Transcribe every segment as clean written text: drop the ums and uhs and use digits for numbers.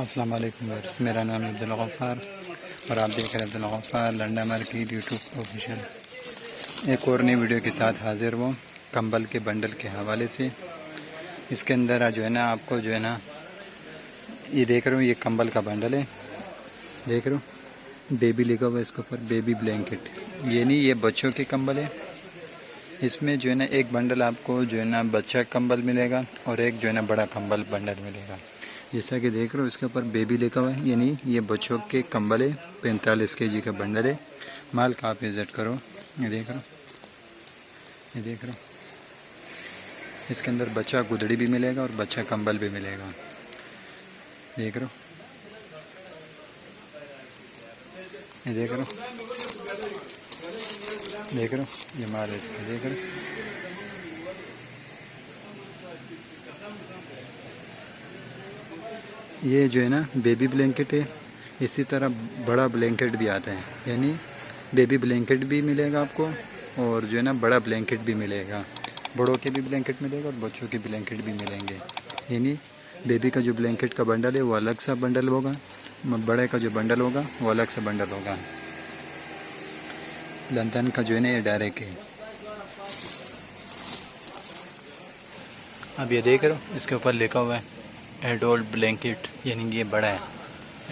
अस्सलाम वालेकुम व्यूअर्स, मेरा नाम है अब्दुल गफ़ार और आप देख रहे हैं Abdul Ghaffar Landa market YouTube official. एक और नई वीडियो के साथ हाजिर हुआ कंबल के बंडल के हवाले से। इसके अंदर जो है ना आपको जो है ना ये देख रहे हो, ये कंबल का बंडल है। देख रहे हो बेबी लिखा हुआ है इसके ऊपर, बेबी ब्लैंकेट। ये नहीं, ये बच्चों के कंबल है। इसमें जो है ना एक बंडल आपको जो है ना बच्चा कंबल मिलेगा और एक जो है ना बड़ा कंबल बंडल मिलेगा। जैसा कि देख रहे हो इसके ऊपर बेबी लिखा हुआ है, यानी ये बच्चों के कंबल है। 45 kg का बंडल है। माल का आप विज़िट करो। ये देख रहे हो, ये देख रहे हो, इसके अंदर बच्चा गुदड़ी भी मिलेगा और बच्चा कंबल भी मिलेगा। देख रहे हो, ये देख रहे हो, देख रहे हो, ये माल है इसका। देख रहे हो, ये जो है ना बेबी ब्लैंकेट है। इसी तरह बड़ा ब्लैंकेट भी आता है, यानी बेबी ब्लैंकेट भी मिलेगा आपको और जो है ना बड़ा ब्लैंकेट भी मिलेगा। बड़ों के भी ब्लैंकेट मिलेगा और बच्चों के ब्लैंकेट भी मिलेंगे। यानी बेबी का जो ब्लैंकेट का बंडल है वो अलग सा बंडल होगा, बड़े का जो बंडल होगा वो अलग सा बंडल होगा। लंदन का जो है ना ये डायरेक्ट है। अब ये देख रहे हो इसके ऊपर लिखा हुआ है एडोल्ट ब्लैंकेट, यानी ये बड़ा है।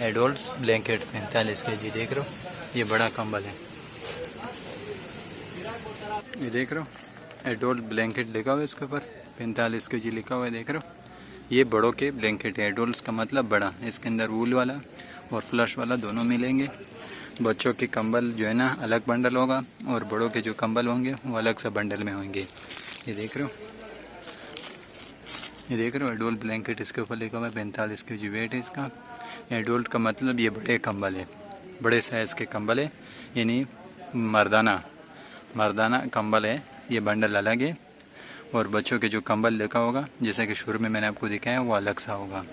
एडोल्ट ब्लैंकेट 45 kg। देख रहे हो ये बड़ा कंबल है। ये देख रहे हो एडोल्ट ब्लैंकेट लिखा हुआ है इसके ऊपर, 45 kg लिखा हुआ है। देख रहे हो ये बड़ों के ब्लैंकेट है। एडोल्ट का मतलब बड़ा। इसके अंदर वूल वाला और फ्लश वाला दोनों मिलेंगे। बच्चों के कंबल जो है ना अलग बंडल होगा और बड़ों के जो कंबल होंगे वो अलग सा बंडल में होंगे। ये देख रहे हो, ये देख रहे हो एडोल्ट ब्लैंकेट इसके ऊपर लिखा हुआ है। 45 kg वेट है इसका। एडोल्ट का मतलब ये बड़े कंबल है, बड़े साइज़ के कंबल है, यानी मर्दाना कंबल है। ये बंडल अलग है और बच्चों के जो कंबल लिखा होगा जैसे कि शुरू में मैंने आपको दिखाया वो अलग सा होगा।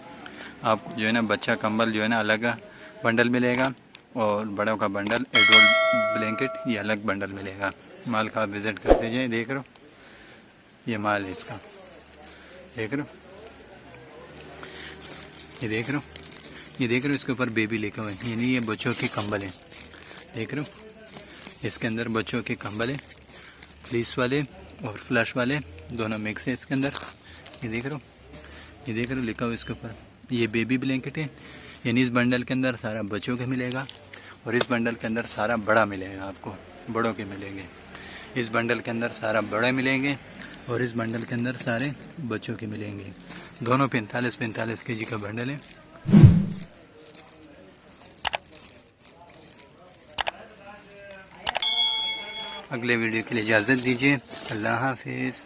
आपको जो है ना बच्चा कंबल जो है ना अलग बंडल मिलेगा और बड़ों का बंडल एडोल्ट ब्लैंकेट ये अलग बंडल मिलेगा। माल का आप विज़िट कर दीजिए। देख रहे हो ये माल है इसका। देख रहे हो, ये देख रहे हो, ये देख रहे हो इसके ऊपर बेबी लिखा हुआ है, यानी ये बच्चों के कंबल है। देख रहे हो इसके अंदर बच्चों के कंबल है, फ्लीस वाले और फ्लश वाले दोनों मिक्स है इसके अंदर। ये देख रहे हो, ये देख रहे हो लिखा हुआ इसके ऊपर ये बेबी ब्लैंकेट है, यानी इस बंडल के अंदर सारा बच्चों के मिलेगा और इस बंडल के अंदर सारा बड़ा मिलेगा। आपको बड़ों के मिलेंगे। इस बंडल के अंदर सारा बड़े मिलेंगे और इस बंडल के अंदर सारे बच्चों के मिलेंगे। दोनों 45 kg का बंडल है। अगले वीडियो के लिए इजाज़त दीजिए। अल्लाह हाफिज़।